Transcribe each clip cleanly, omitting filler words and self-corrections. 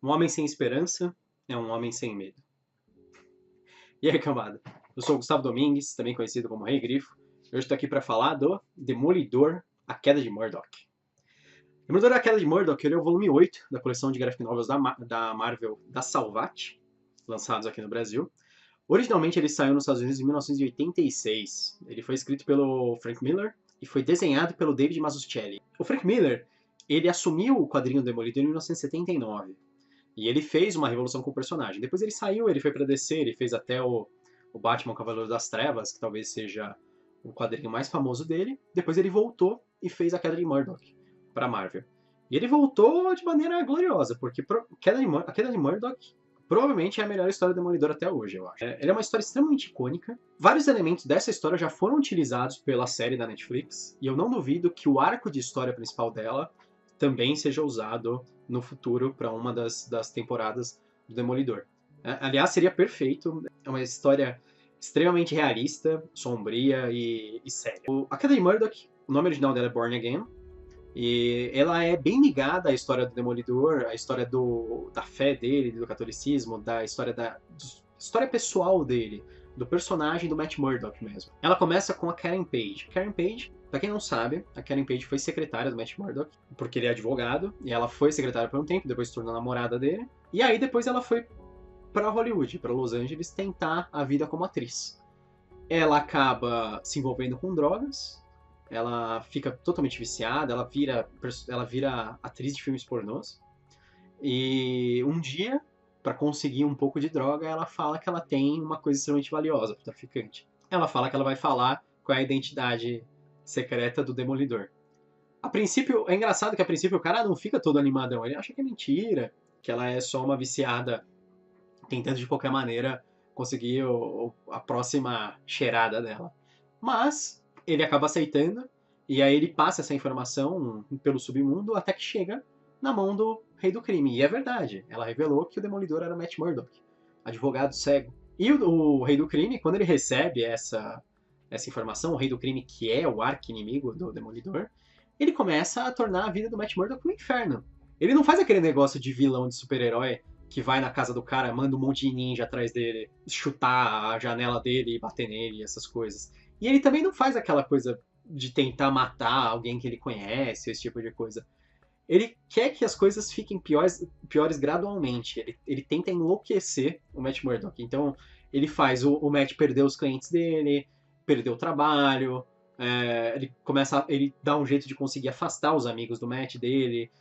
Um homem sem esperança é um homem sem medo. E aí, camada? Eu sou o Gustavo Domingues, também conhecido como Rei Grifo. Hoje estou aqui para falar do Demolidor, A Queda de Murdoch. Demolidor, A Queda de Murdoch, ele é o volume 8 da coleção de graphic novels da Marvel da Salvat, lançados aqui no Brasil. Originalmente ele saiu nos Estados Unidos em 1986. Ele foi escrito pelo Frank Miller e foi desenhado pelo David Mazzucchelli. O Frank Miller, ele assumiu o quadrinho Demolidor em 1979. E ele fez uma revolução com o personagem. Depois ele saiu, ele foi pra DC, ele fez até o Batman Cavaleiro das Trevas, que talvez seja o quadrinho mais famoso dele. Depois ele voltou e fez a Queda de Murdoch pra Marvel. E ele voltou de maneira gloriosa, porque a Queda de Murdoch provavelmente é a melhor história do Demolidor até hoje, eu acho. Ela é uma história extremamente icônica. Vários elementos dessa história já foram utilizados pela série da Netflix, e eu não duvido que o arco de história principal dela também seja usado no futuro para uma das temporadas do Demolidor. Aliás, seria perfeito. É uma história extremamente realista, sombria e séria. A Queda de Murdoch, o nome original dela é Born Again, e ela é bem ligada à história do Demolidor, à história da fé dele, do catolicismo, da história pessoal dele, do personagem do Matt Murdock mesmo. Ela começa com a Karen Page. Karen Page, pra quem não sabe, a Karen Page foi secretária do Matt Murdock, porque ele é advogado, e ela foi secretária por um tempo, depois se tornou namorada dele, e aí depois ela foi pra Hollywood, pra Los Angeles, tentar a vida como atriz. Ela acaba se envolvendo com drogas, ela fica totalmente viciada, ela vira atriz de filmes pornôs. E um dia, para conseguir um pouco de droga, ela fala que ela tem uma coisa extremamente valiosa pro traficante. Ela fala que ela vai falar qual é a identidade secreta do Demolidor. A princípio, é engraçado que a princípio o cara não fica todo animadão, ele acha que é mentira, que ela é só uma viciada tentando de qualquer maneira conseguir a próxima cheirada dela. Mas ele acaba aceitando, e aí ele passa essa informação pelo submundo até que chega na mão do Rei do Crime. E é verdade, ela revelou que o Demolidor era o Matt Murdock, advogado cego. E o Rei do Crime, quando ele recebe essa informação, o Rei do Crime, que é o arqui-inimigo do Demolidor, ele começa a tornar a vida do Matt Murdock um inferno. Ele não faz aquele negócio de vilão de super-herói que vai na casa do cara, manda um monte de ninja atrás dele, chutar a janela dele e bater nele, essas coisas. E ele também não faz aquela coisa de tentar matar alguém que ele conhece, esse tipo de coisa. Ele quer que as coisas fiquem piores gradualmente. Ele tenta enlouquecer o Matt Murdock. Então, ele faz o Matt perder os clientes dele, perder o trabalho, ele dá um jeito de conseguir afastar os amigos do Matt dele.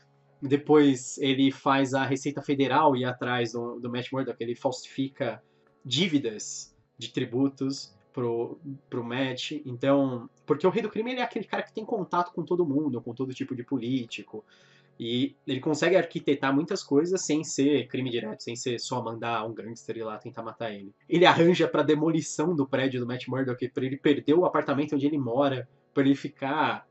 Depois ele faz a Receita Federal ir atrás do Matt Murdock, ele falsifica dívidas de tributos pro Matt. Então, porque o Rei do Crime ele é aquele cara que tem contato com todo mundo, com todo tipo de político. E ele consegue arquitetar muitas coisas sem ser crime direto, sem ser só mandar um gangster ir lá tentar matar ele. Ele arranja pra demolição do prédio do Matt Murdock, pra ele perder o apartamento onde ele mora, pra ele ficar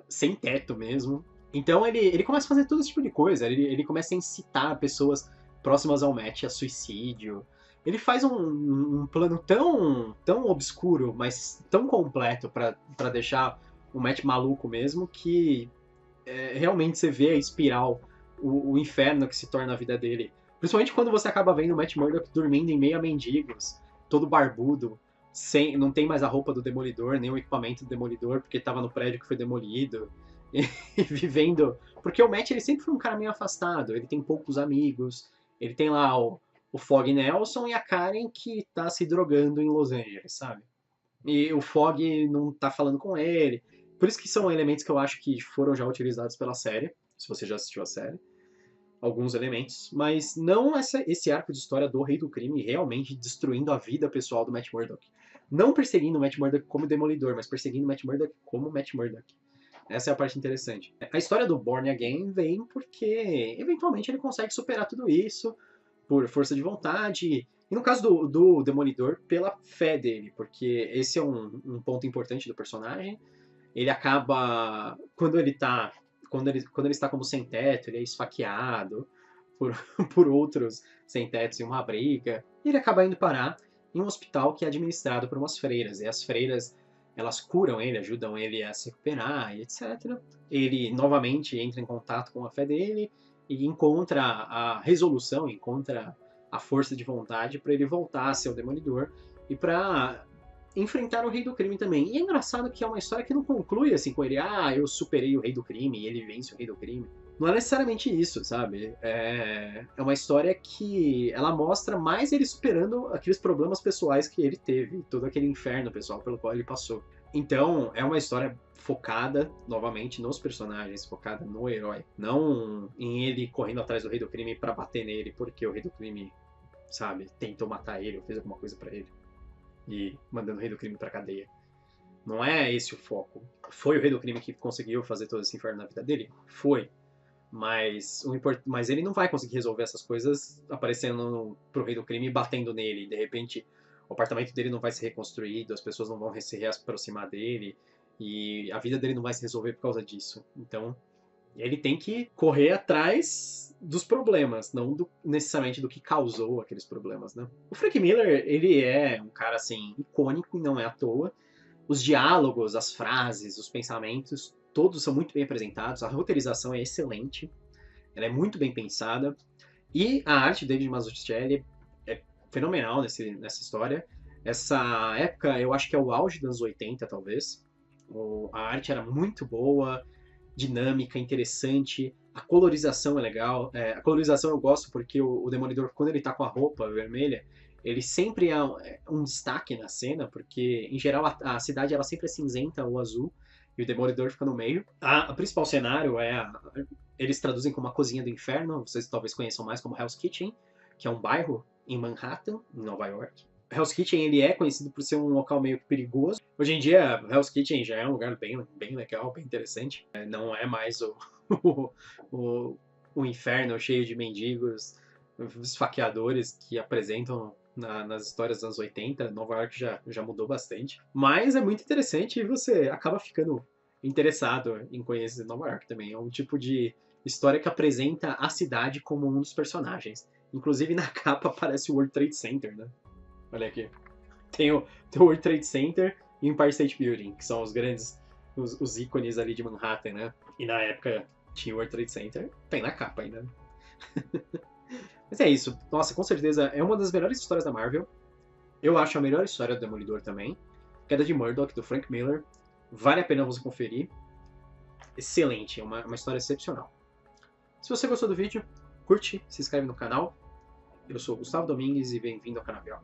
sem teto mesmo. Então ele começa a fazer todo esse tipo de coisa. Ele começa a incitar pessoas próximas ao Matt a suicídio. Ele faz um plano tão obscuro, mas tão completo para deixar o Matt maluco mesmo, que realmente você vê a espiral, o inferno que se torna a vida dele. Principalmente quando você acaba vendo o Matt Murdock dormindo em meio a mendigos, todo barbudo, não tem mais a roupa do Demolidor, nem o equipamento do Demolidor, porque estava no prédio que foi demolido. E vivendo. Porque o Matt ele sempre foi um cara meio afastado, ele tem poucos amigos, ele tem lá o Fog Nelson e a Karen que tá se drogando em Los Angeles, sabe? E o Fog não tá falando com ele. Por isso que são elementos que eu acho que foram já utilizados pela série, se você já assistiu a série. Alguns elementos, mas não esse arco de história do Rei do Crime realmente destruindo a vida pessoal do Matt Murdock. Não perseguindo o Matt Murdock como Demolidor, mas perseguindo o Matt Murdock como Matt Murdock. Essa é a parte interessante. A história do Born Again vem porque, eventualmente, ele consegue superar tudo isso por força de vontade. E no caso do Demolidor, pela fé dele, porque esse é um ponto importante do personagem. Ele acaba. Quando ele está como sem-teto, ele é esfaqueado por, por outros sem-tetos em uma briga. E ele acaba indo parar em um hospital que é administrado por umas freiras. E as freiras elas curam ele, ajudam ele a se recuperar e etc. Ele novamente entra em contato com a fé dele e encontra a resolução, encontra a força de vontade para ele voltar a ser o Demolidor e para enfrentar o Rei do Crime também. E é engraçado que é uma história que não conclui assim com ele, eu superei o Rei do Crime e ele vence o Rei do Crime. Não é necessariamente isso, sabe? É uma história que ela mostra mais ele superando aqueles problemas pessoais que ele teve, todo aquele inferno pessoal pelo qual ele passou. Então, é uma história focada, novamente, nos personagens, focada no herói. Não em ele correndo atrás do Rei do Crime para bater nele, porque o Rei do Crime, sabe, tentou matar ele ou fez alguma coisa para ele. E mandando o Rei do Crime pra cadeia. Não é esse o foco. Foi o Rei do Crime que conseguiu fazer todo esse inferno na vida dele? Foi. Mas ele não vai conseguir resolver essas coisas aparecendo pro Rei do Crime e batendo nele. De repente, o apartamento dele não vai ser reconstruído, as pessoas não vão se reaproximar dele, e a vida dele não vai se resolver por causa disso. Então, ele tem que correr atrás dos problemas, não necessariamente do que causou aqueles problemas, né? O Frank Miller, ele é um cara, assim, icônico e não é à toa. Os diálogos, as frases, os pensamentos, todos são muito bem apresentados, a roteirização é excelente, ela é muito bem pensada, e a arte de David Mazzucchelli é fenomenal nessa história. Essa época, eu acho que é o auge dos anos 80, talvez. A arte era muito boa, dinâmica, interessante, a colorização é legal. A colorização eu gosto porque o Demolidor, quando ele tá com a roupa vermelha, ele sempre é um destaque na cena, porque, em geral, a cidade ela sempre é cinzenta ou azul, e o Demolidor fica no meio. O principal cenário eles traduzem como a Cozinha do Inferno, vocês talvez conheçam mais como Hell's Kitchen, que é um bairro em Manhattan, em Nova York. Hell's Kitchen ele é conhecido por ser um local meio perigoso. Hoje em dia, Hell's Kitchen já é um lugar bem, bem legal, bem interessante. Não é mais o inferno cheio de mendigos, esfaqueadores que apresentam nas histórias dos anos 80. Nova York já mudou bastante. Mas é muito interessante e você acaba ficando interessado em conhecer Nova York também. É um tipo de história que apresenta a cidade como um dos personagens. Inclusive na capa aparece o World Trade Center, né? Olha aqui. Tem o World Trade Center e o Empire State Building, que são os grandes, os ícones ali de Manhattan, né? E na época tinha o World Trade Center, tem na capa ainda. Mas é isso. Nossa, com certeza é uma das melhores histórias da Marvel. Eu acho a melhor história do Demolidor também. Queda de Murdoch, do Frank Miller. Vale a pena você conferir. Excelente, é uma história excepcional. Se você gostou do vídeo, curte, se inscreve no canal. Eu sou o Gustavo Domingues e bem-vindo ao Canavial.